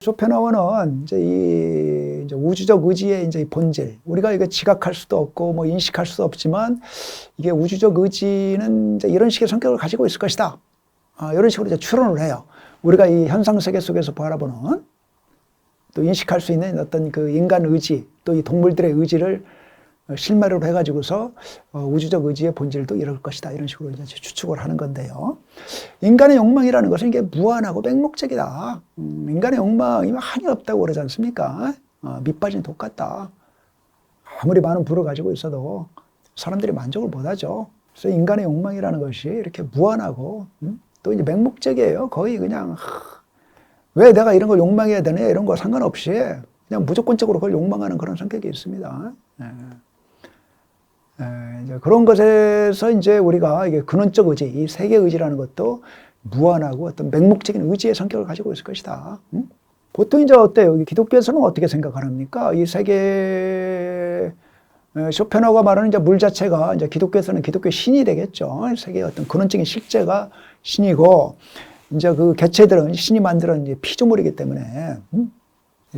쇼펜하우어는 이제 우주적 의지의 이제 본질, 우리가 이거 지각할 수도 없고 뭐 인식할 수도 없지만 이게 우주적 의지는 이제 이런 식의 성격을 가지고 있을 것이다. 이런 식으로 이제 추론을 해요. 우리가 이 현상 세계 속에서 바라보는 또 인식할 수 있는 어떤 그 인간 의지, 또 이 동물들의 의지를 실마리로 해가지고서 우주적 의지의 본질도 이럴 것이다. 이런 식으로 이제 추측을 하는 건데요. 인간의 욕망이라는 것은 이게 무한하고 맹목적이다. 인간의 욕망이 한이 없다고 그러지 않습니까? 밑 빠진 독 같다. 아무리 많은 부를 가지고 있어도 사람들이 만족을 못하죠. 그래서 인간의 욕망이라는 것이 이렇게 무한하고 또 이제 맹목적이에요. 거의 그냥 왜 내가 이런 걸 욕망해야 되냐 이런 거 상관없이 그냥 무조건적으로 그걸 욕망하는 그런 성격이 있습니다. 이제 그런 것에서 이제 우리가 이게 근원적 의지, 이 세계 의지라는 것도 무한하고 어떤 맹목적인 의지의 성격을 가지고 있을 것이다. 보통 이제 어때요? 기독교에서는 어떻게 생각합니까? 이 세계, 쇼펜하우어가 말하는 이제 물 자체가 이제 기독교에서는 기독교 신이 되겠죠. 세계의 어떤 근원적인 실제가 신이고, 이제 그 개체들은 신이 만드는 이제 피조물이기 때문에,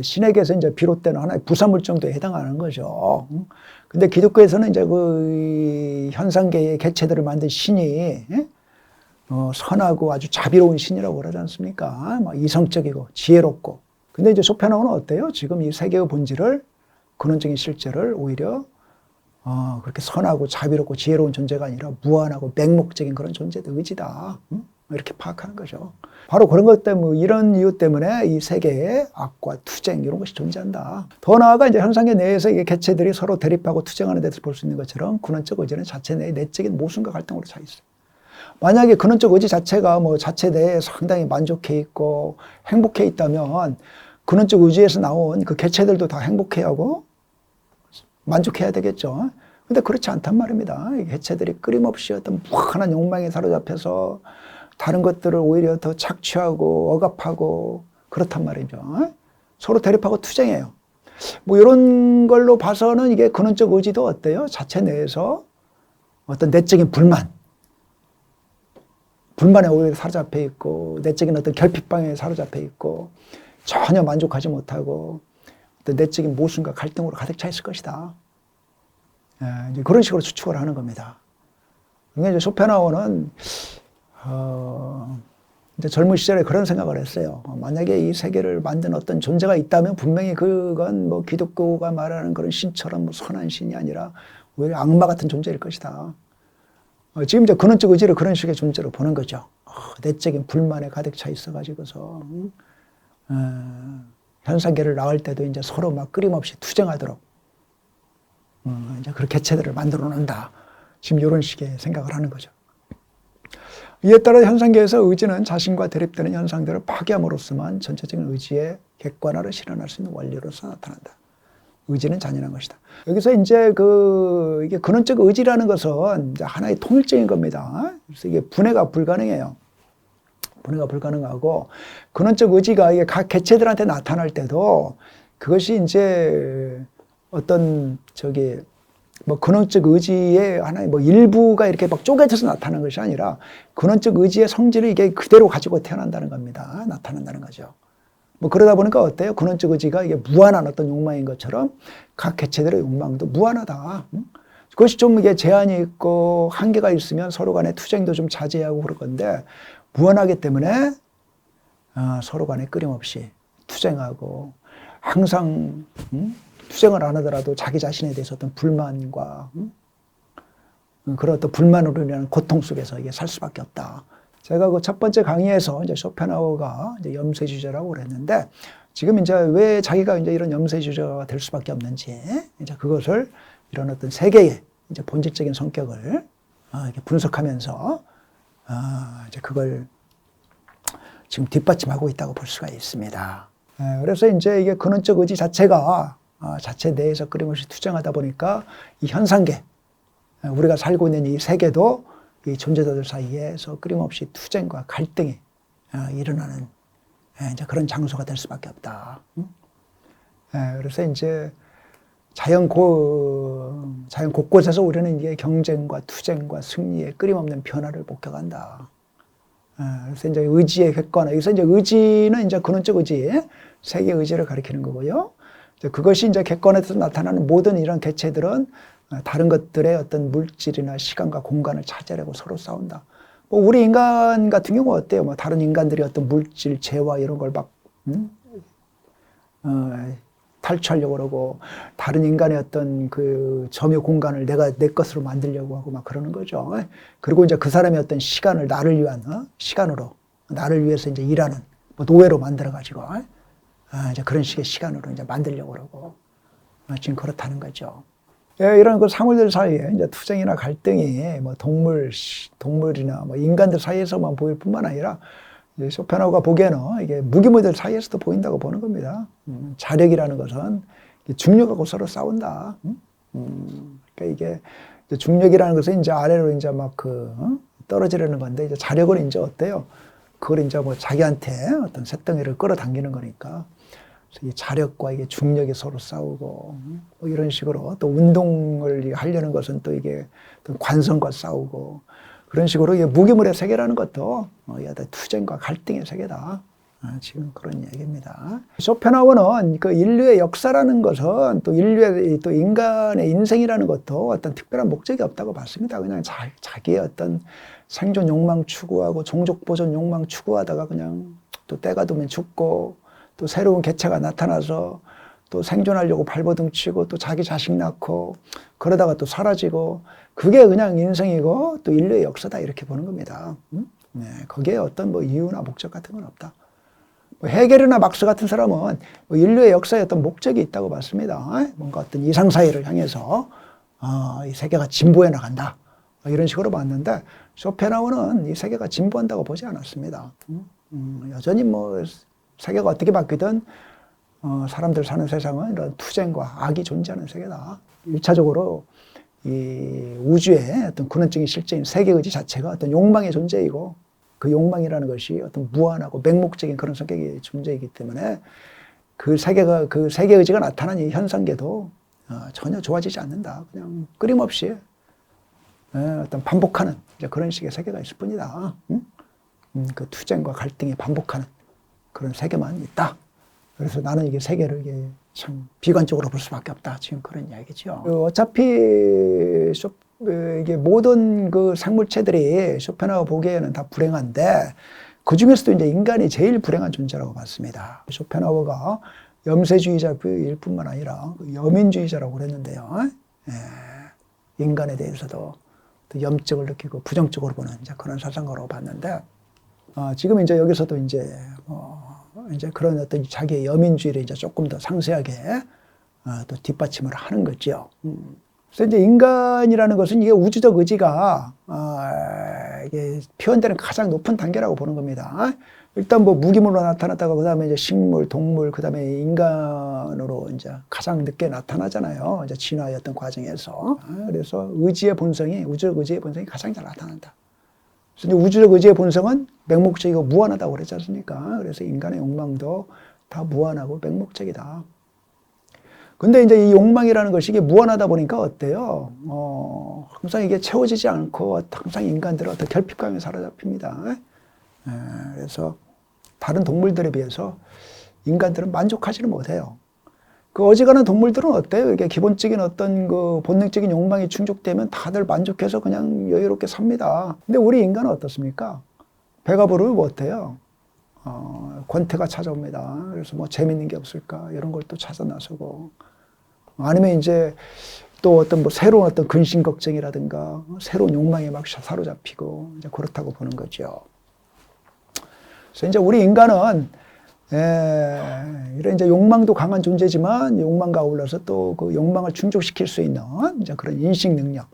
신에게서 이제 비롯되는 하나의 부사물 정도에 해당하는 거죠. 근데 기독교에서는 이제 그 현상계의 개체들을 만든 신이 선하고 아주 자비로운 신이라고 그러지 않습니까? 막 이성적이고 지혜롭고. 근데 이제 쇼펜하우어는 어때요? 지금 이 세계의 본질을, 근원적인 실제를 오히려 그렇게 선하고 자비롭고 지혜로운 존재가 아니라 무한하고 맹목적인 그런 존재의 의지다. 이렇게 파악하는 거죠. 바로 그런 것 때문에, 이런 이유 때문에 이 세계에 악과 투쟁, 이런 것이 존재한다. 더 나아가 이제 현상계 내에서 이게 개체들이 서로 대립하고 투쟁하는 데서 볼 수 있는 것처럼 근원적 의지는 자체 내에 내적인 모순과 갈등으로 차 있어요. 만약에 근원적 의지 자체가 뭐 자체 내에 상당히 만족해 있고 행복해 있다면 근원적 의지에서 나온 그 개체들도 다 행복해 하고 만족해야 되겠죠. 근데 그렇지 않단 말입니다. 이 개체들이 끊임없이 어떤 무한한 욕망에 사로잡혀서 다른 것들을 오히려 더 착취하고 억압하고 그렇단 말이죠. 서로 대립하고 투쟁해요. 뭐 이런 걸로 봐서는 이게 근원적 의지도 어때요? 자체 내에서 어떤 내적인 불만에 오히려 사로잡혀 있고 내적인 어떤 결핍방에 사로잡혀 있고 전혀 만족하지 못하고 어떤 내적인 모순과 갈등으로 가득 차 있을 것이다. 이제 그런 식으로 추측을 하는 겁니다. 그러니까 이제 쇼펜하우어는 이제 젊은 시절에 그런 생각을 했어요. 만약에 이 세계를 만든 어떤 존재가 있다면 분명히 그건 뭐 기독교가 말하는 그런 신처럼 뭐 선한 신이 아니라 오히려 악마 같은 존재일 것이다. 지금 이제 근원적 의지를 그런 식의 존재로 보는 거죠. 내적인 불만에 가득 차 있어가지고서 현상계를 나올 때도 이제 서로 막 끊임없이 투쟁하도록 이제 그런 개체들을 만들어 놓는다. 지금 이런 식의 생각을 하는 거죠. 이에 따라 현상계에서 의지는 자신과 대립되는 현상들을 파괴함으로써만 전체적인 의지의 객관화를 실현할 수 있는 원리로서 나타난다. 의지는 잔인한 것이다. 여기서 이제 이게 근원적 의지라는 것은 이제 하나의 통일적인 겁니다. 그래서 이게 분해가 불가능해요. 분해가 불가능하고 근원적 의지가 이게 각 개체들한테 나타날 때도 그것이 이제 어떤 뭐 근원적 의지의 하나의 뭐 일부가 이렇게 막 쪼개져서 나타나는 것이 아니라 근원적 의지의 성질을 이게 그대로 가지고 태어난다는 겁니다. 나타난다는 거죠. 뭐 그러다 보니까 어때요? 근원적 의지가 이게 무한한 어떤 욕망인 것처럼 각 개체들의 욕망도 무한하다. 그것이 좀 이게 제한이 있고 한계가 있으면 서로 간의 투쟁도 좀 자제하고 그럴 건데 무한하기 때문에 서로 간에 끊임없이 투쟁하고 항상 투쟁을 안 하더라도 자기 자신에 대해서 어떤 불만과 그런 어떤 불만으로 인한 고통 속에서 이게 살 수밖에 없다. 제가 그 첫 번째 강의에서 이제 쇼펜하우어가 이제 염세주의자라고 그랬는데 지금 이제 왜 자기가 이제 이런 염세주의자가 될 수밖에 없는지 이제 그것을 이런 어떤 세계의 이제 본질적인 성격을 이렇게 분석하면서 이제 그걸 지금 뒷받침하고 있다고 볼 수가 있습니다. 그래서 이제 이게 근원적 의지 자체가 자체 내에서 끊임없이 투쟁하다 보니까 이 현상계, 우리가 살고 있는 이 세계도 이 존재자들 사이에서 끊임없이 투쟁과 갈등이 일어나는 이제 그런 장소가 될 수밖에 없다. 그래서 이제 자연 곳곳에서 우리는 이게 경쟁과 투쟁과 승리의 끊임없는 변화를 목격한다. 그래서 이제 의지의 객관화. 여기서 이제 의지는 이제 근원적 의지, 세계 의지를 가리키는 거고요. 그것이 이제 객관에서 나타나는 모든 이런 개체들은 다른 것들의 어떤 물질이나 시간과 공간을 차지하려고 서로 싸운다. 뭐 우리 인간 같은 경우 어때요? 뭐 다른 인간들이 어떤 물질, 재화 이런 걸 막 탈취하려고 그러고, 다른 인간의 어떤 그 점유 공간을 내 것으로 만들려고 하고 막 그러는 거죠. 그리고 이제 그 사람의 어떤 시간을 나를 위한 시간으로, 나를 위해서 이제 일하는 뭐 노예로 만들어가지고 이제 그런 식의 시간으로 이제 만들려고 그러고 지금 그렇다는 거죠. 이런 그 사물들 사이에 이제 투쟁이나 갈등이 뭐 동물이나 뭐 인간들 사이에서만 보일 뿐만 아니라 쇼펜하우어가 보기에는 이게 무기물들 사이에서도 보인다고 보는 겁니다. 자력이라는 것은 중력하고 서로 싸운다. 그러니까 이게 중력이라는 것은 이제 아래로 이제 막 떨어지려는 건데, 이제 자력은 이제 어때요? 그걸 이제 뭐 자기한테 어떤 쇳덩이를 끌어당기는 거니까. 그래서 이 자력과 이게 중력이 서로 싸우고, 뭐 이런 식으로 또 운동을 하려는 것은 또 이게 관성과 싸우고, 그런 식으로 무기물의 세계라는 것도 투쟁과 갈등의 세계다. 지금 그런 얘기입니다. 쇼펜하우어는 그 인류의 역사라는 것은 또 인류의 또 인간의 인생이라는 것도 어떤 특별한 목적이 없다고 봤습니다. 그냥 자기의 어떤 생존 욕망 추구하고 종족 보존 욕망 추구하다가 그냥 또 때가 되면 죽고, 또 새로운 개체가 나타나서 또 생존하려고 발버둥치고 또 자기 자식 낳고 그러다가 또 사라지고, 그게 그냥 인생이고 또 인류의 역사다, 이렇게 보는 겁니다. 네, 거기에 어떤 뭐 이유나 목적 같은 건 없다. 뭐 헤겔이나 막스 같은 사람은 뭐 인류의 역사에 어떤 목적이 있다고 봤습니다. 뭔가 어떤 이상사회를 향해서 이 세계가 진보해 나간다, 이런 식으로 봤는데, 쇼펜하우어는 이 세계가 진보한다고 보지 않았습니다. 여전히 뭐 세계가 어떻게 바뀌든 사람들 사는 세상은 이런 투쟁과 악이 존재하는 세계다. 1차적으로 이 우주의 어떤 근원적인 실제인 세계의지 자체가 어떤 욕망의 존재이고, 그 욕망이라는 것이 어떤 무한하고 맹목적인 그런 성격의 존재이기 때문에 그 세계의지가 나타난 이 현상계도 전혀 좋아지지 않는다. 그냥 끊임없이 어떤 반복하는 이제 그런 식의 세계가 있을 뿐이다. 그 투쟁과 갈등이 반복하는 그런 세계만 있다. 그래서 나는 이게 세계를 이게 참 비관적으로 볼 수밖에 없다. 지금 그런 이야기죠. 어차피 이게 모든 그 생물체들이 쇼펜하우어 보기에는 다 불행한데, 그 중에서도 이제 인간이 제일 불행한 존재라고 봤습니다. 쇼펜하우어가 염세주의자일 뿐만 아니라 여민주의자라고 그랬는데요. 인간에 대해서도 또 염증을 느끼고 부정적으로 보는 이제 그런 사상가라고 봤는데, 지금 이제 여기서도 이제 그런 어떤 자기의 여민주의를 이제 조금 더 상세하게 또 뒷받침을 하는 거죠. 그래서 이제 인간이라는 것은 이게 우주적 의지가 이게 표현되는 가장 높은 단계라고 보는 겁니다. 일단 뭐 무기물로 나타났다가 그 다음에 이제 식물, 동물, 그 다음에 인간으로 이제 가장 늦게 나타나잖아요. 이제 진화의 어떤 과정에서. 그래서 의지의 본성이, 우주적 의지의 본성이 가장 잘 나타난다. 그래서 우주적 의지의 본성은 맹목적이고 무한하다고 그랬지 않습니까? 그래서 인간의 욕망도 다 무한하고 맹목적이다. 근데 이제 이 욕망이라는 것이 이게 무한하다 보니까 어때요? 항상 이게 채워지지 않고 항상 인간들은 어떤 결핍감에 사로잡힙니다. 그래서 다른 동물들에 비해서 인간들은 만족하지는 못해요. 그 어지간한 동물들은 어때요? 이게 기본적인 어떤 그 본능적인 욕망이 충족되면 다들 만족해서 그냥 여유롭게 삽니다. 근데 우리 인간은 어떻습니까? 배가 부르면 뭐 어때요? 권태가 찾아옵니다. 그래서 뭐 재밌는 게 없을까? 이런 걸 또 찾아 나서고. 아니면 이제 또 어떤 뭐 새로운 어떤 근심 걱정이라든가 새로운 욕망에 막 사로잡히고 이제 그렇다고 보는 거죠. 그래서 이제 우리 인간은 이런 이제 욕망도 강한 존재지만 욕망과 아울러서 또 그 욕망을 충족시킬 수 있는 이제 그런 인식 능력,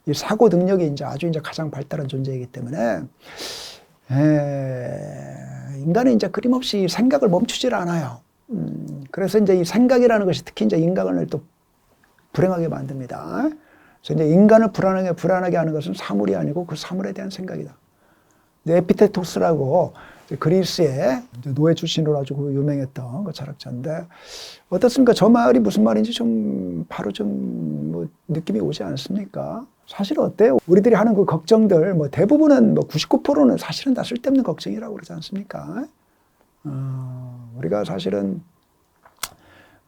이 사고 능력이 이제 아주 이제 가장 발달한 존재이기 때문에 인간은 이제 끊임없이 생각을 멈추질 않아요. 그래서 이제 이 생각이라는 것이 특히 이제 인간을 또 불행하게 만듭니다. 그래서 이제 인간을 불안하게 하는 것은 사물이 아니고 그 사물에 대한 생각이다. 에피테토스라고 그리스의 노예 출신으로 아주 유명했던 그 철학자인데, 어떻습니까? 저 말이 무슨 말인지 좀 바로 좀 뭐 느낌이 오지 않습니까? 사실 어때요? 우리들이 하는 그 걱정들, 뭐 대부분은 뭐 99%는 사실은 다 쓸데없는 걱정이라고 그러지 않습니까? 우리가 사실은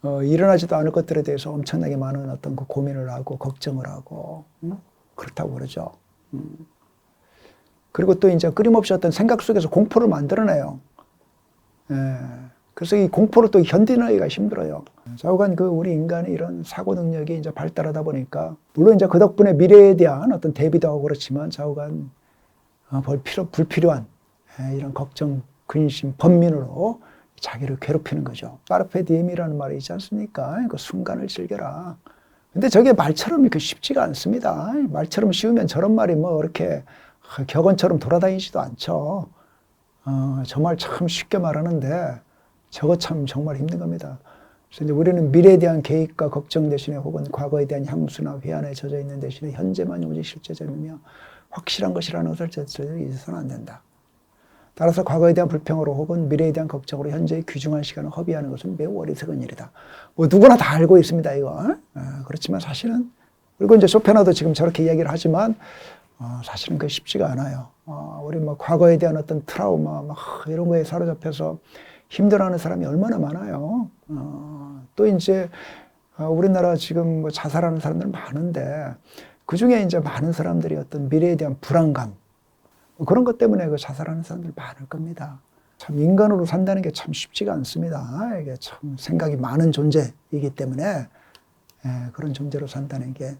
일어나지도 않을 것들에 대해서 엄청나게 많은 어떤 그 고민을 하고 걱정을 하고 그렇다고 그러죠. 그리고 또 이제 끊임없이 어떤 생각 속에서 공포를 만들어내요. 예. 그래서 이 공포를 또 견디기가 힘들어요. 좌우간 그 우리 인간의 이런 사고 능력이 이제 발달하다 보니까, 물론 이제 그 덕분에 미래에 대한 어떤 대비도 하고 그렇지만 좌우간 불필요한 이런 걱정, 근심, 번민으로 자기를 괴롭히는 거죠. 까르페 디엠이라는 말이 있지 않습니까? 그 순간을 즐겨라. 근데 저게 말처럼 이렇게 쉽지가 않습니다. 말처럼 쉬우면 저런 말이 뭐 이렇게 격언처럼 돌아다니지도 않죠. 저 말 참 쉽게 말하는데 저거 참 정말 힘든 겁니다. 그래서 이제 우리는 미래에 대한 계획과 걱정 대신에 혹은 과거에 대한 향수나 회한에 젖어 있는 대신에 현재만 오직 실제점이며 확실한 것이라는 것을 잊어서는 안 된다. 따라서 과거에 대한 불평으로 혹은 미래에 대한 걱정으로 현재의 귀중한 시간을 허비하는 것은 매우 어리석은 일이다. 뭐 누구나 다 알고 있습니다, 이거. 그렇지만 사실은, 그리고 이제 쇼펜하도 지금 저렇게 이야기를 하지만 사실은 그게 쉽지가 않아요. 우리 뭐 과거에 대한 어떤 트라우마 막 이런 거에 사로잡혀서 힘들어하는 사람이 얼마나 많아요. 또 이제 우리나라 지금 뭐 자살하는 사람들 많은데 그 중에 이제 많은 사람들이 어떤 미래에 대한 불안감, 그런 것 때문에 그 자살하는 사람들 많을 겁니다. 참 인간으로 산다는 게 참 쉽지가 않습니다. 이게 참 생각이 많은 존재이기 때문에 그런 존재로 산다는 게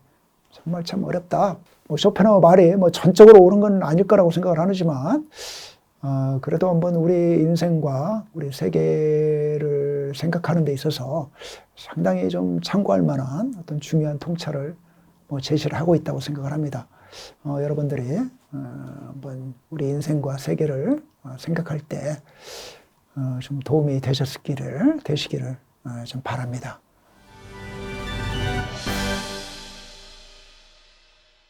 정말 참 어렵다. 뭐 쇼펜하우 말이 뭐 전적으로 옳은 건 아닐 거라고 생각을 하지만 그래도 한번 우리 인생과 우리 세계를 생각하는 데 있어서 상당히 좀 참고할 만한 어떤 중요한 통찰을 뭐 제시를 하고 있다고 생각을 합니다. 여러분들이 한번 우리 인생과 세계를 생각할 때 좀 도움이 되시기를 좀 바랍니다.